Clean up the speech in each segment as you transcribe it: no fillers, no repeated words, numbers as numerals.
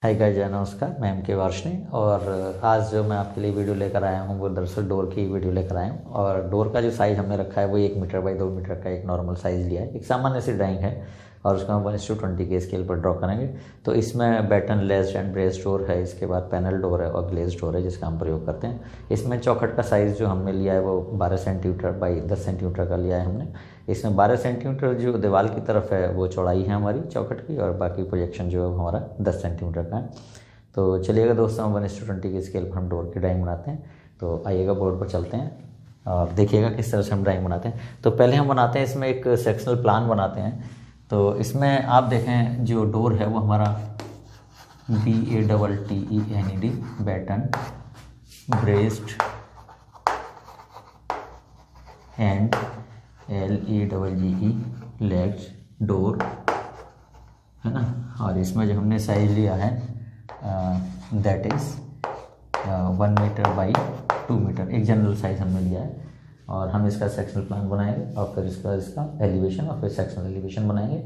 Hi guys, जय नमस्कार। मैं एम के वार्ष्णी और आज जो मैं आपके लिए वीडियो लेकर आया हूँ वो दरअसल डोर की वीडियो लेकर आया हूँ। और डोर का जो साइज़ हमने रखा है वो 1 मीटर बाई 2 मीटर का एक नॉर्मल साइज़ लिया है। एक सामान्य सी ड्राइंग है और उसको हम 1:20 के स्केल पर ड्रॉ करेंगे। तो इसमें batten, ledged and brace door है, इसके बाद पैनल डोर है और ग्लेज डोर है जिसका हम प्रयोग करते हैं। इसमें चौखट का साइज़ जो हमने लिया है वो 12 सेंटीमीटर बाई 10 सेंटीमीटर का लिया है हमने। इसमें 12 सेंटीमीटर जो दीवार की तरफ है वो चौड़ाई है हमारी चौखट की, और बाकी प्रोजेक्शन जो है वो हमारा 10 सेंटीमीटर का है। तो चलिएगा दोस्तों, हम 1:20 के स्केल पर हम डोर की ड्राइंग बनाते हैं। तो आइएगा बोर्ड पर चलते हैं और देखिएगा किस तरह से हम ड्राइंग बनाते हैं। तो पहले हम बनाते हैं इसमें एक सेक्शनल प्लान बनाते हैं। तो इसमें आप देखें जो डोर है वो हमारा BATTENED batten, braced and LEGGE ledged door है ना। और इसमें जो हमने साइज लिया है that is 1 metre by 2 metre, एक जनरल साइज हमने लिया है। और हम इसका सेक्शनल प्लान बनाएंगे और फिर इसका एलिवेशन और फिर सेक्शनल एलिवेशन बनाएंगे,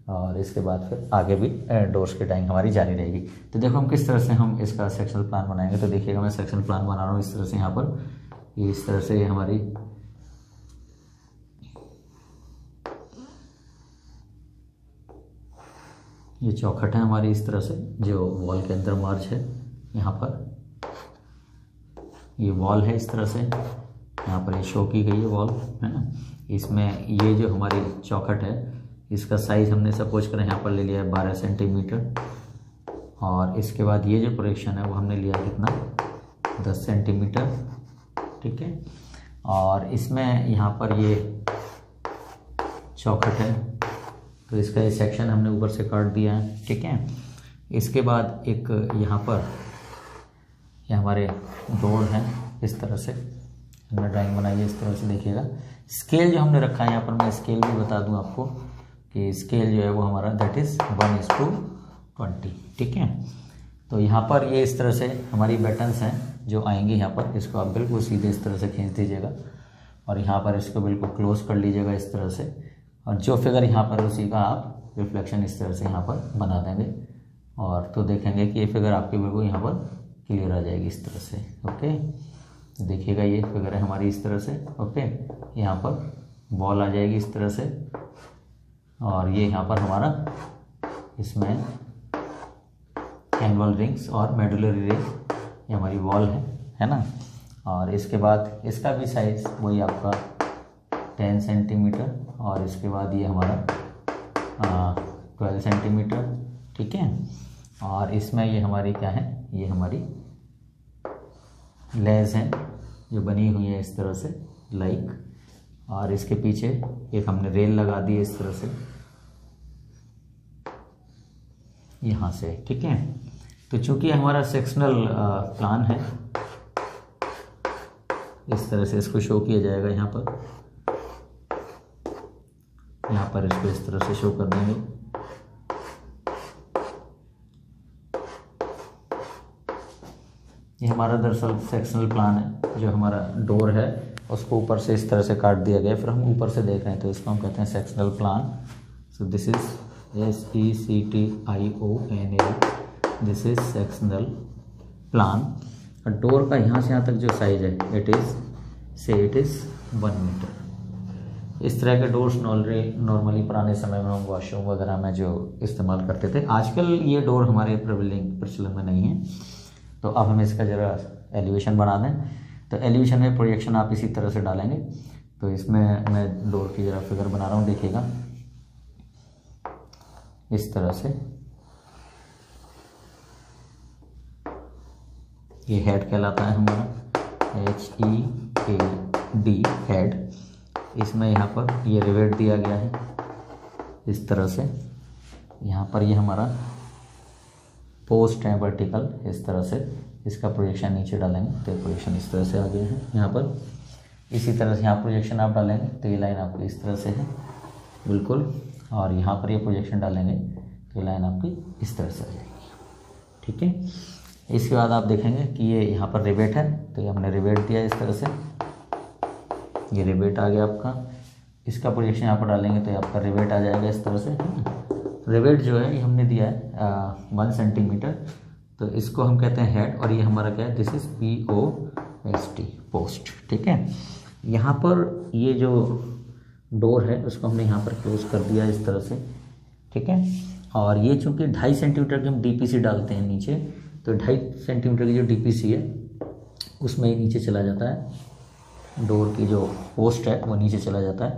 और इसके बाद फिर आगे भी डोर्स की ड्राइंग हमारी जारी रहेगी। तो देखो हम किस तरह से हम इसका सेक्शनल प्लान बनाएंगे। तो देखिएगा मैं सेक्शनल प्लान बना रहा हूँ इस तरह से। यहाँ पर इस तरह से हमारी ये चौखट है हमारी, इस तरह से जो वॉल के अंदर मर्ज है। यहाँ पर ये वॉल है इस तरह से, यहाँ पर ये शो की गई है वॉल है ना। इसमें ये जो हमारी चौखट है इसका साइज़ हमने सपोज करें यहाँ पर ले लिया है 12 सेंटीमीटर। और इसके बाद ये जो प्रोजेक्शन है वो हमने लिया कितना, 10 सेंटीमीटर, ठीक है। और इसमें यहाँ पर ये चौखट है तो इसका ये सेक्शन हमने ऊपर से काट दिया है, ठीक है। इसके बाद एक यहाँ पर ये हमारे डोर है, इस तरह से हमने ड्राइंग बनाई है। इस तरह से देखिएगा। स्केल जो हमने रखा है यहाँ पर, मैं स्केल भी बता दूँ आपको कि स्केल जो है वो हमारा दैट इज़ 1:20, ठीक है। तो यहाँ पर ये इस तरह से हमारी बटन्स हैं जो आएंगे यहाँ पर। इसको आप बिल्कुल सीधे इस तरह से खींच दीजिएगा और यहाँ पर इसको बिल्कुल क्लोज कर लीजिएगा इस तरह से। और जो फिगर यहाँ पर उसी का आप रिफ्लेक्शन इस तरह से यहाँ पर बना देंगे, और तो देखेंगे कि ये फिगर आपकी बिल्कुल यहाँ पर क्लियर आ जाएगी इस तरह से। ओके, देखिएगा ये फिगर है हमारी इस तरह से। ओके, यहाँ पर बॉल आ जाएगी इस तरह से, और ये यहाँ पर हमारा इसमें एनुअल रिंग्स और मेडुलरी रिंग ये हमारी वॉल है ना। और इसके बाद इसका भी साइज़ वही आपका 10 सेंटीमीटर, और इसके बाद ये हमारा 12 सेंटीमीटर, ठीक है। और इसमें ये हमारी क्या है, ये हमारी लेस है जो बनी हुई है इस तरह से लाइक। और इसके पीछे एक हमने रेल लगा दी है इस तरह से यहाँ से, ठीक है। तो चूंकि हमारा सेक्शनल प्लान है इस तरह से इसको शो किया जाएगा। यहाँ पर इसको इस तरह से शो कर देंगे। ये हमारा दरअसल सेक्शनल प्लान है। जो हमारा डोर है उसको ऊपर से इस तरह से काट दिया गया, फिर हम ऊपर से देख रहे हैं तो इसको हम कहते हैं sectional plan. So this is SECTIONAL, this is sectional plan. और डोर का यहाँ से यहाँ तक जो साइज है इट इज़ 1 मीटर। इस तरह के डोर्स नॉर्मली पुराने समय में हम वॉशरूम वगैरह में जो इस्तेमाल करते थे। आजकल ये डोर हमारे प्रचलन में नहीं है। तो अब हम इसका ज़रा एलिवेशन बना दें। तो एलिवेशन में प्रोजेक्शन आप इसी तरह से डालेंगे। तो इसमें मैं डोर की ज़रा फिगर बना रहा हूँ, देखिएगा इस तरह से। ये हेड कहलाता है हमारा, HEAD हेड। इसमें यहाँ पर ये रिवेट दिया गया है इस तरह से। यहाँ पर ये हमारा पोस्ट है वर्टिकल, इस तरह से इसका प्रोजेक्शन नीचे डालेंगे तो ये प्रोजेक्शन इस तरह से आ गया है यहाँ पर। इसी तरह से यहाँ प्रोजेक्शन आप डालेंगे तो ये लाइन आपकी इस तरह से है बिल्कुल, और यहाँ पर ये प्रोजेक्शन डालेंगे तो ये लाइन आपकी इस तरह से आ जाएगी, ठीक है। इसके बाद आप देखेंगे कि ये यहाँ पर रिवेट है तो ये हमने रिवेट दिया इस तरह से, ये रिवेट आ गया आपका। इसका प्रोजेक्शन यहाँ पर डालेंगे तो ये आपका रिवेट आ जाएगा इस तरह से। रिवेट जो है ये हमने दिया है 1 सेंटीमीटर, इसको हम कहते हैं हेड, और ये हमारा क्या है, दिस इज POST, पोस्ट। ठीक है, यहाँ पर ये जो डोर है उसको हमने यहाँ पर क्लोज कर दिया इस तरह से। ठीक है, और ये चूँकि 2.5 सेंटीमीटर की हम DPC डालते हैं नीचे, तो 2.5 सेंटीमीटर की जो DPC है उसमें ये नीचे चला जाता है, डोर की जो पोस्ट है वो नीचे चला जाता है।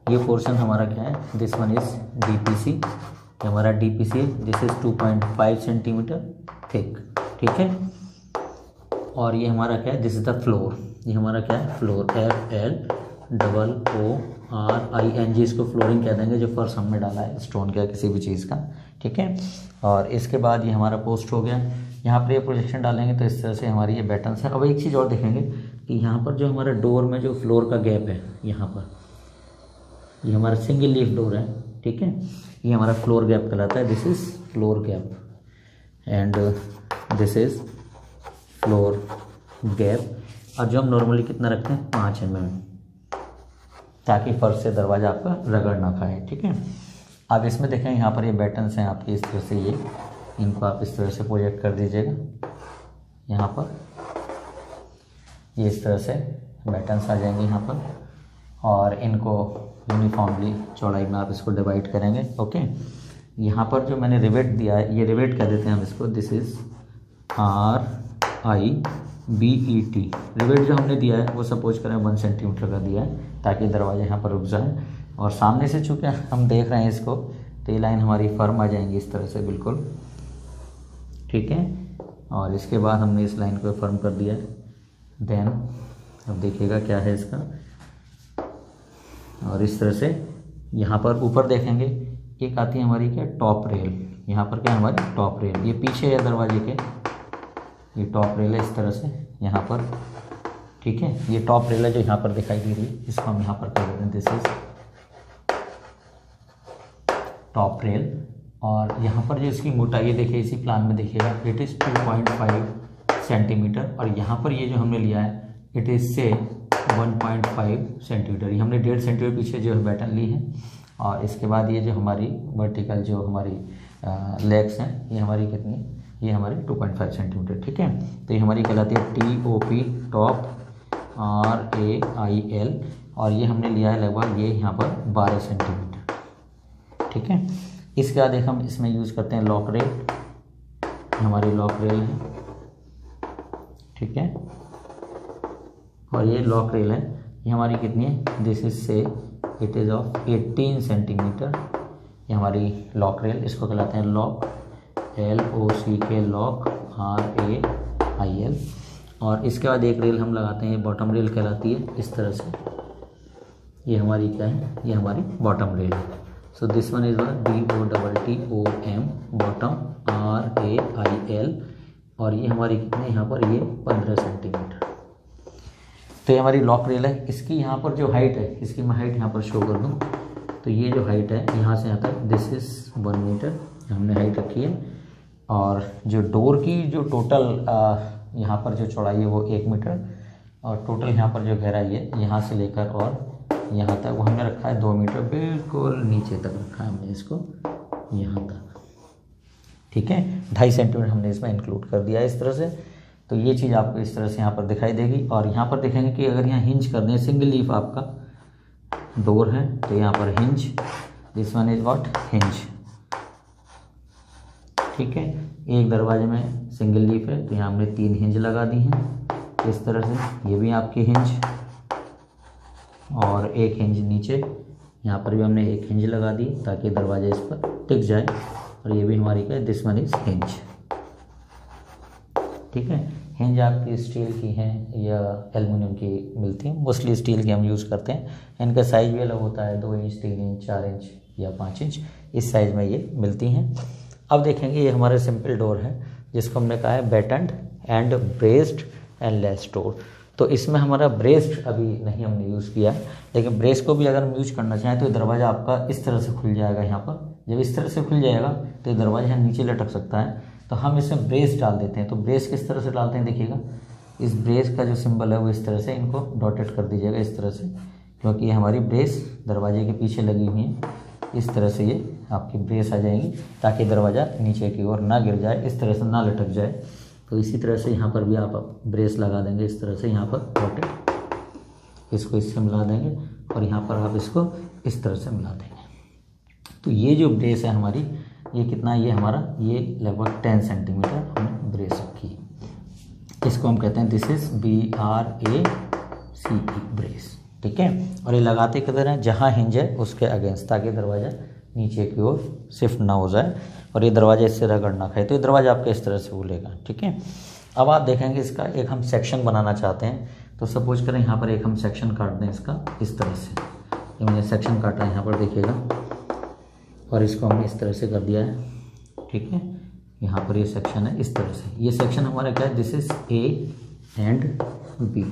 ये पोर्शन हमारा क्या है, दिस वन इज DPC, ये हमारा DPC है, दिस इज 2.5 सेंटीमीटर थिक। ठीक है, और ये हमारा क्या है, दिस इज द फ्लोर, ये हमारा क्या है, फ्लोर, FLOORING, इसको फ्लोरिंग कह देंगे, जो फर्श हमने डाला है स्टोन का किसी भी चीज़ का। ठीक है, और इसके बाद ये हमारा पोस्ट हो गया। यहाँ पर ये प्रोजेक्शन डालेंगे तो इस तरह से हमारी ये बैटन्स है। अब एक चीज़ और देखेंगे कि यहाँ पर जो हमारा डोर में जो फ्लोर का गैप है, यहाँ पर ये हमारा सिंगल लीफ डोर है। ठीक है, ये हमारा फ्लोर गैप कहलाता है, this is floor gap and this is floor gap. और जो हम नॉर्मली कितना रखते हैं, 5 mm, ताकि फर्श से दरवाज़ा आपका रगड़ ना खाए। ठीक है, अब इसमें देखें यहाँ पर ये बैटन्स हैं आपके, इस तरह से ये, इनको आप इस तरह से प्रोजेक्ट कर दीजिएगा। यहाँ पर ये इस तरह से बैटन्स आ जाएंगे यहाँ पर, और इनको यूनिफॉर्मली चौड़ाई में आप इसको डिवाइड करेंगे। ओके, यहाँ पर जो मैंने रिवेट दिया है, ये रिवेट कह देते हैं हम इसको, दिस इज़ RIVET। रिवेट जो हमने दिया है वो सपोज करें 1 सेंटीमीटर का दिया है, ताकि दरवाजा यहाँ पर रुक जाए। और सामने से चूँकि हम देख रहे हैं इसको, तो ये लाइन हमारी फर्म आ जाएंगी इस तरह से बिल्कुल। ठीक है, और इसके बाद हमने इस लाइन को फर्म कर दिया है। देन अब देखिएगा क्या है इसका, और इस तरह से यहाँ पर ऊपर देखेंगे, एक आती है हमारी क्या, टॉप रेल। यहाँ पर क्या है हमारी टॉप रेल, ये पीछे है दरवाजे के, ये टॉप रेल है इस तरह से यहाँ पर। ठीक है, ये टॉप रेल है जो यहाँ पर दिखाई दे रही है, इसको हम यहाँ पर कर देते हैं, दिस इज टॉप रेल। और यहाँ पर जो इसकी मोटाई देखिए, इसी प्लान में देखिएगा, इट इज़ 2.5 सेंटीमीटर, और यहाँ पर ये जो हमने लिया है इट इज़ से 1.5 सेंटीमीटर। ये हमने 1.5 सेंटीमीटर पीछे जो है बैटन ली है। और इसके बाद ये जो हमारी वर्टिकल जो हमारी लेग्स हैं, ये हमारी कितनी, ये हमारी 2.5 सेंटीमीटर। ठीक है, तो ये हमारी कहलाती है TOP, टॉप, RAIL, और ये हमने लिया है लगभग ये यहाँ पर 12 सेंटीमीटर। ठीक है, इसके बाद एक हम इसमें यूज़ करते हैं लॉक रेल, हमारी लॉक रेल है। ठीक है, और ये लॉक रेल है, ये हमारी कितनी है, दिस इज से इट इज़ ऑफ 18 सेंटीमीटर। ये हमारी लॉक रेल, इसको कहलाते हैं लॉक, LOCK, लॉक, RAIL। और इसके बाद एक रेल हम लगाते हैं, बॉटम रेल कहलाती है इस तरह से। ये हमारी क्या है, ये हमारी बॉटम रेल है। So this one is BOTTOM, bottom, RAIL, और ये हमारी कितने, यहाँ पर ये 15 सेंटीमीटर। तो ये हमारी लॉक रेल है। इसकी यहाँ पर जो हाइट है, इसकी मैं हाइट यहाँ पर शो कर दूँ, तो ये जो हाइट है यहाँ से यहाँ तक, दिस इज़ 1 मीटर हमने हाइट रखी है। और जो डोर की जो टोटल यहाँ पर जो चौड़ाई है वो 1 मीटर, और टोटल यहाँ पर जो गहराई है यहाँ से लेकर और यहाँ तक वो हमने रखा है 2 मीटर, बिल्कुल नीचे तक रखा है हमने इसको, यहाँ तक। ठीक है, 2.5 सेंटीमीटर हमने इसमें इंक्लूड कर दिया है इस तरह से। तो ये चीज़ आपको इस तरह से यहाँ पर दिखाई देगी। और यहाँ पर देखेंगे कि अगर यहाँ हिंज कर दें, सिंगल लीफ आपका डोर है, तो यहाँ पर hinge, this one is what, hinge. ठीक है, एक दरवाजे में सिंगल लीफ है, तो यहाँ हमने 3 हिंज लगा दी हैं इस तरह से। ये भी आपकी हिंज, और एक हिंज नीचे, यहाँ पर भी हमने एक हिंज लगा दी ताकि दरवाजा इस पर टिक जाए। और ये भी हमारी क्या है, दिस वन इज हिंज। ठीक है, हिंज आपकी स्टील की हैं या एल्युमिनियम की मिलती हैं, मोस्टली स्टील की हम यूज़ करते हैं। इनका साइज़ भी अलग होता है, 2 इंच, 3 इंच, 4 इंच या 5 इंच, इस साइज़ में ये मिलती हैं। अब देखेंगे ये हमारे सिंपल डोर है, जिसको हमने कहा है battened and braced and ledged door. तो इसमें हमारा ब्रेस्ड अभी नहीं हमने यूज़ किया, लेकिन ब्रेस्ड को भी अगर हम यूज करना चाहें तो दरवाज़ा आपका इस तरह से खुल जाएगा। यहाँ पर जब इस तरह से खुल जाएगा तो दरवाजा यहाँ नीचे लटक सकता है, तो हम इसमें ब्रेस डाल देते हैं। तो ब्रेस किस तरह से डालते हैं, देखिएगा, इस ब्रेस का जो सिंबल है वो इस तरह से, इनको डॉटेड कर दीजिएगा इस तरह से, क्योंकि ये हमारी ब्रेस दरवाजे के पीछे लगी हुई है। इस तरह से ये आपकी ब्रेस आ जाएगी ताकि दरवाज़ा नीचे की ओर ना गिर जाए, इस तरह से ना लटक जाए। तो इसी तरह से यहाँ पर भी आप ब्रेस लगा देंगे इस तरह से, यहाँ पर डॉटेड, इसको इससे मिला देंगे और यहाँ पर आप इसको इस तरह से मिला देंगे। तो ये जो ब्रेस है हमारी, ये कितना, ये हमारा ये लगभग 10 सेंटीमीटर हमने ब्रेस रखी है। इसको हम कहते हैं दिस इज़ BRACE ब्रेस, ठीक है। और ये लगाते किधर है, जहाँ हिंज है उसके अगेंस्ट, ताकि दरवाज़ा नीचे की ओर शिफ्ट ना हो जाए और ये दरवाज़ा इससे रगड़ ना खाए। तो ये दरवाज़ा आपका इस तरह से खुलेगा, ठीक है। अब आप देखेंगे इसका एक हम सेक्शन बनाना चाहते हैं, तो सपोज करें यहाँ पर एक हम सेक्शन काट दें इसका इस तरह से। ये मैंने सेक्शन काटा है यहाँ पर देखिएगा, और इसको हमने इस तरह से कर दिया है, ठीक है। यहाँ पर ये सेक्शन है इस तरह से, ये सेक्शन हमारा क्या है, this is A and B।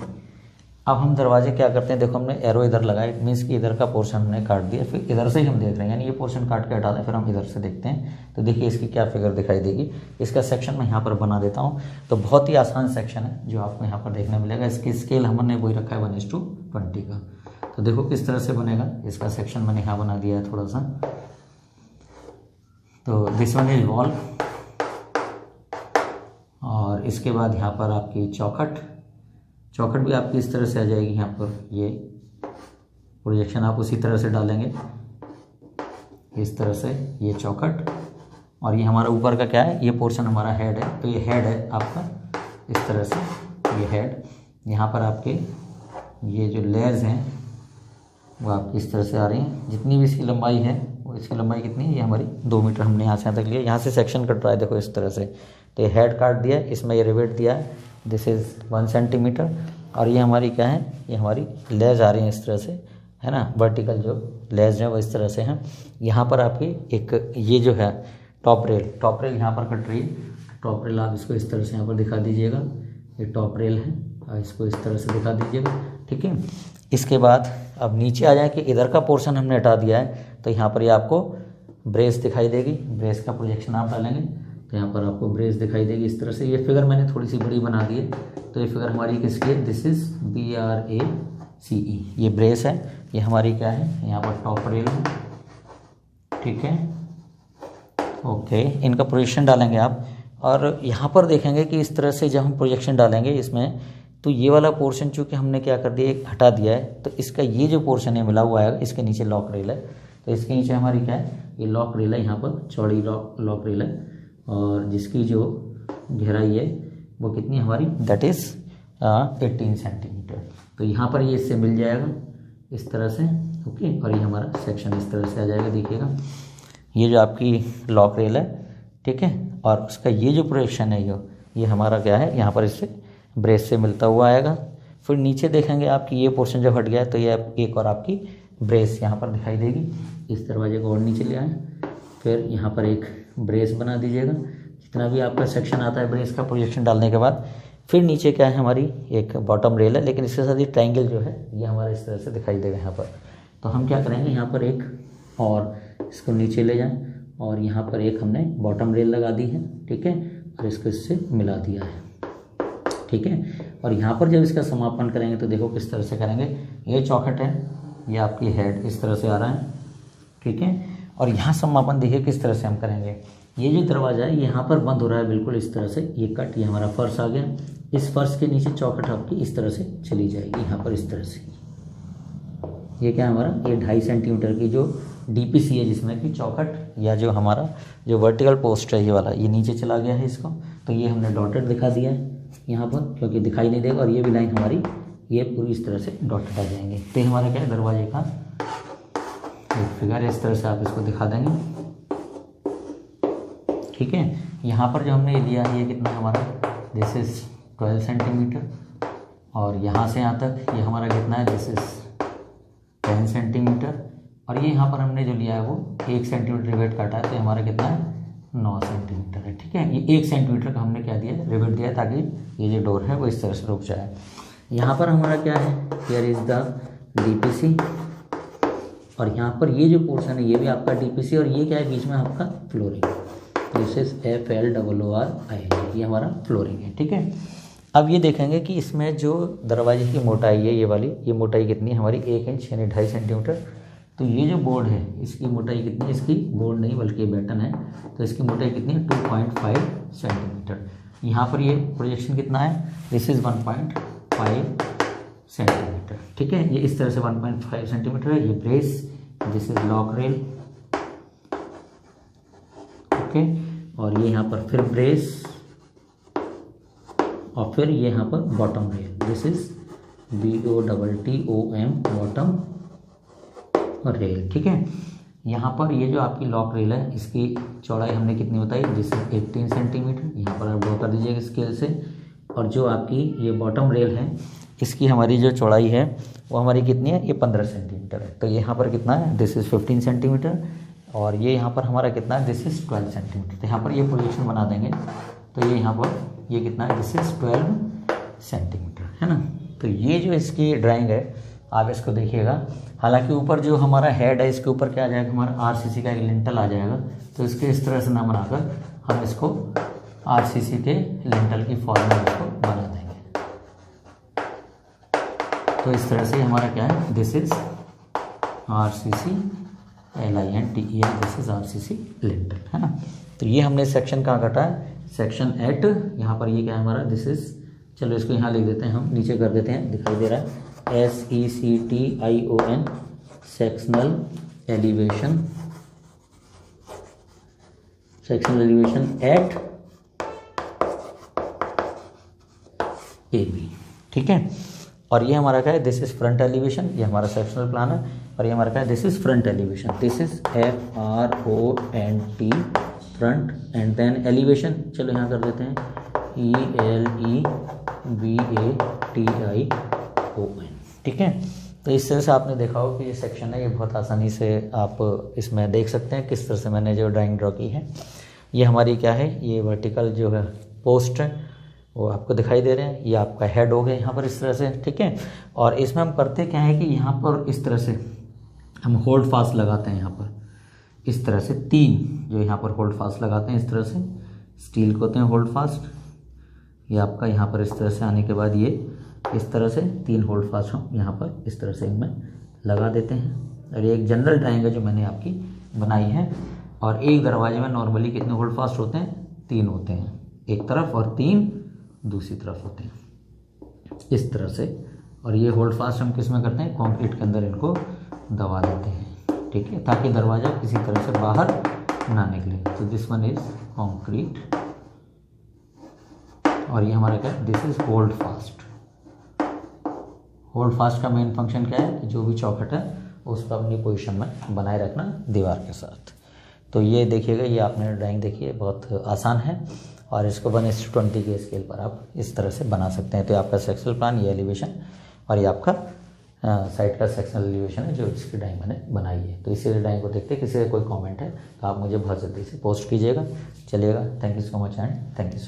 अब हम दरवाजे क्या करते हैं, देखो हमने एरो इधर लगाया, इट मीन्स कि इधर का पोर्शन हमने काट दिया, फिर इधर से ही हम देख रहे हैं, यानी ये पोर्शन काट के हटा दें, फिर हम इधर से देखते हैं। तो देखिए इसकी क्या फिगर दिखाई देगी। इसका सेक्शन मैं यहाँ पर बना देता हूँ। तो बहुत ही आसान सेक्शन है जो आपको यहाँ पर देखने मिलेगा। इसकी स्केल हमने वही रखा है 1:20 का। तो देखो किस तरह से बनेगा। इसका सेक्शन मैंने यहाँ बना दिया है थोड़ा सा। तो दिस वन इज वॉल, और इसके बाद यहाँ पर आपकी चौखट भी आपकी इस तरह से आ जाएगी। यहाँ पर ये प्रोजेक्शन आप उसी तरह से डालेंगे इस तरह से, ये चौखट। और ये हमारा ऊपर का क्या है, ये पोर्शन हमारा हेड है। तो ये हेड है आपका इस तरह से, ये हेड। यहाँ पर आपके ये जो लेयर्स हैं वो आपकी इस तरह से आ रही हैं। जितनी भी इसकी लंबाई है वो, इसकी लंबाई कितनी है, ये हमारी 2 मीटर हमने यहाँ से यहाँ तक लिया। यहाँ से सेक्शन कट रहा है देखो इस तरह से। तो ये हेड काट दिया, इसमें ये रिवेट दिया है, दिस इज़ 1 सेंटीमीटर। और ये हमारी क्या है, ये हमारी लेयर्स आ रही हैं इस तरह से, है ना। वर्टिकल जो लेयर्स हैं वो इस तरह से हैं। यहाँ पर आपकी एक ये जो है टॉप रेल यहाँ पर कट रही है। टॉप रेल आप इसको इस तरह से यहाँ पर दिखा दीजिएगा, ये टॉप रेल है, और इसको इस तरह से दिखा दीजिएगा, ठीक है। इसके बाद अब नीचे आ जाए कि इधर का पोर्शन हमने हटा दिया है, तो यहाँ पर ये आपको ब्रेस दिखाई देगी। ब्रेस का प्रोजेक्शन आप डालेंगे तो यहाँ पर आपको ब्रेस दिखाई देगी इस तरह से। ये फिगर मैंने थोड़ी सी बड़ी बना दी है। तो ये फिगर हमारी किसकी है, दिस इज़ BRACE, ये ब्रेस है। ये हमारी क्या है, यहाँ पर टॉप रेल है, ठीक है, ओके। इनका प्रोजेक्शन डालेंगे आप, और यहाँ पर देखेंगे कि इस तरह से जब हम प्रोजेक्शन डालेंगे इसमें, तो ये वाला पोर्शन चूँकि हमने क्या कर दिया, एक हटा दिया है, तो इसका ये जो पोर्शन है मिला हुआ है, इसके नीचे लॉक रेल है। तो इसके नीचे हमारी क्या है, ये लॉक रेल है, यहाँ पर चौड़ी लॉक रेल है, और जिसकी जो गहराई है वो कितनी हमारी, दैट इज़ 18 सेंटीमीटर। तो यहाँ पर ये इससे मिल जाएगा इस तरह से, ओके। और ये हमारा सेक्शन इस तरह से आ जाएगा, देखिएगा ये जो आपकी लॉक रेल है, ठीक है। और उसका ये जो प्रोजेक्शन है ये हमारा क्या है, यहाँ पर इससे ब्रेस से मिलता हुआ आएगा। फिर नीचे देखेंगे आपकी ये पोर्शन जब हट गया है, तो ये एक और आपकी ब्रेस यहाँ पर दिखाई देगी। इस दरवाजे को और नीचे ले आएँ, फिर यहाँ पर एक ब्रेस बना दीजिएगा। जितना भी आपका सेक्शन आता है ब्रेस का प्रोजेक्शन डालने के बाद, फिर नीचे क्या है, हमारी एक बॉटम रेल है, लेकिन इसके साथ ये ट्रायंगल जो है ये हमारा इस तरह से दिखाई देगा यहाँ पर। तो हम क्या करेंगे, यहाँ पर एक और इसको नीचे ले जाएं, और यहाँ पर एक हमने बॉटम रेल लगा दी है, ठीक है, और इसको इससे मिला दिया है, ठीक है। और यहाँ पर जब इसका समापन करेंगे तो देखो किस तरह से करेंगे। ये चौखट है, ये आपकी हेड इस तरह से आ रहा है, ठीक है। और यहाँ समापन देखिए किस तरह से हम करेंगे। ये जो दरवाज़ा है यहाँ पर बंद हो रहा है बिल्कुल इस तरह से, ये कट, ये हमारा फर्श आ गया। इस फर्श के नीचे चौखट आपकी इस तरह से चली जाएगी, यहाँ पर इस तरह से। ये क्या हमारा, ये 2.5 सेंटीमीटर की जो DPC है, जिसमें कि चौखट या जो हमारा जो वर्टिकल पोस्ट है ये वाला, ये नीचे चला गया है इसको। तो ये हमने डॉटेड दिखा दिया है यहाँ पर, क्योंकि दिखाई नहीं देगा। और ये भी लाइन हमारी ये पूरी इस तरह से डॉटेड आ जाएंगे। तो ये हमारा क्या है, दरवाजे का एक फिगर है, इस तरह से आप इसको दिखा देंगे, ठीक है। यहाँ पर जो हमने ये दिया है, ये कितना है हमारा, दिस इज़ 12 सेंटीमीटर। और यहाँ से यहाँ तक ये हमारा कितना है, दिस इज़ 10 सेंटीमीटर। और ये यहाँ पर हमने जो लिया है वो 1 सेंटीमीटर रिवेट काटा है, तो हमारा कितना है, 9 सेंटीमीटर है, ठीक है। ये 1 सेंटीमीटर का हमने क्या दिया, रिवेट दिया, ताकि ये जो डोर है वो इस तरह से रुक जाए। यहाँ पर हमारा क्या है, हियर इज़ द DPC। और यहाँ पर ये जो पोर्शन है ये भी आपका DPC, और ये क्या है, बीच में आपका फ्लोरिंग, दिस इज FLOORING, ये हमारा फ्लोरिंग है, ठीक है। अब ये देखेंगे कि इसमें जो दरवाजे की मोटाई है, ये वाली, ये मोटाई कितनी है हमारी, 1 इंच यानी 2.5 सेंटीमीटर। तो ये जो बोर्ड है इसकी मोटाई कितनी है, इसकी बोर्ड नहीं बल्कि बैटन है, तो इसकी मोटाई कितनी है, 2.5 सेंटीमीटर। यहाँ पर ये प्रोजेक्शन कितना है, दिस इज़ 1.5 सेंटीमीटर, ठीक है। ये इस तरह से 1.5 सेंटीमीटर है। ये brace, this is lock rail, okay. और ये यहाँ पर फिर ब्रेस, और फिर ये यहाँ पर bottom rail, this is BOTTOM bottom rail, ठीक है। यहाँ पर ये जो आपकी लॉक रेल है, इसकी चौड़ाई हमने कितनी बताई, दिस इज 18 सेंटीमीटर। यहाँ पर आप ड्रॉ कर दीजिएगा स्केल से। और जो आपकी ये बॉटम रेल है, इसकी हमारी जो चौड़ाई है वो हमारी कितनी है, ये 15 सेंटीमीटर है। तो यहाँ पर कितना है, दिस इज़ 15 सेंटीमीटर। और ये यहाँ पर हमारा कितना है, दिस इज़ 12 सेंटीमीटर। तो यहाँ पर ये प्रोजेक्शन बना देंगे, तो ये यहाँ पर ये कितना है, दिस इज़ 12 सेंटीमीटर, है ना। तो ये जो इसकी ड्राइंग है, आप इसको देखिएगा। हालांकि ऊपर जो हमारा हेड है, इसके ऊपर क्या आ जाएगा, हमारा RCC का एक लिंटल आ जाएगा। तो इसके इस तरह से ना बनाकर हम इसको RCC के लिंटल की फॉर्म में इसको बना देंगे। तो इस तरह से हमारा क्या है, this is RCC LINTEL, this is RCC lintel, है ना। तो ये हमने सेक्शन कहाँ काटा है, सेक्शन एट। यहाँ पर ये क्या है हमारा, दिस इज, चलो इसको यहाँ लिख देते हैं, हम नीचे कर देते हैं, दिखाई दे रहा है SECTION, sectional elevation, sectional elevation at AB, ठीक है। और ये हमारा क्या है, दिस इज फ्रंट एलिवेशन, ये हमारा सेक्शनल प्लान है। और ये हमारा क्या है, this is front elevation, this is FRONT front, and then elevation, चलो यहाँ कर देते हैं ELEVATION, ठीक है। तो इस तरह से आपने देखा हो कि ये सेक्शन है, ये बहुत आसानी से आप इसमें देख सकते हैं किस तरह से मैंने जो ड्राइंग ड्रॉ की है। ये हमारी क्या है, ये वर्टिकल जो है पोस्ट है वो आपको दिखाई दे रहे हैं। ये आपका हेड हो गया यहाँ पर इस तरह से, ठीक है। और इसमें हम करते क्या है कि यहाँ पर इस तरह से हम होल्ड फास्ट लगाते हैं, यहाँ पर इस तरह से 3 जो यहाँ पर होल्ड फास्ट लगाते हैं, इस तरह से स्टील को होते हैं होल्ड फास्ट। ये आपका यहाँ पर इस तरह से आने के बाद ये इस तरह से 3 होल्ड फास्ट हम यहाँ पर इस तरह से इनमें लगा देते हैं। और ये एक जनरल ड्राइंग है जो मैंने आपकी बनाई है। और एक दरवाजे में नॉर्मली कितने होल्ड फास्ट होते हैं, 3 होते हैं एक तरफ और 3 दूसरी तरफ होते हैं, इस तरह से। और ये होल्ड फास्ट हम किस में करते हैं, कंक्रीट के अंदर इनको दबा देते हैं, ठीक है, ताकि दरवाज़ा किसी तरह से बाहर ना निकले। तो दिस वन इज कंक्रीट, और ये हमारा क्या है, this is hold fast. Hold fast का मेन फंक्शन क्या है कि जो भी चौखट है उसको अपनी पोजीशन में बनाए रखना दीवार के साथ। तो ये देखिएगा, ये आपने ड्राइंग देखी है, बहुत आसान है। और इसको 1:20 के स्केल पर आप इस तरह से बना सकते हैं। तो आपका सेक्शनल प्लान, ये एलिवेशन, और ये आपका साइड का सेक्शनल एलिवेशन है जो इसकी ड्राइंग मैंने बनाई है। तो इसी ड्राइंग को देखते किसी का कोई कमेंट है तो आप मुझे बहुत जल्दी से पोस्ट कीजिएगा। चलिएगा, thank you so much and thank you so much.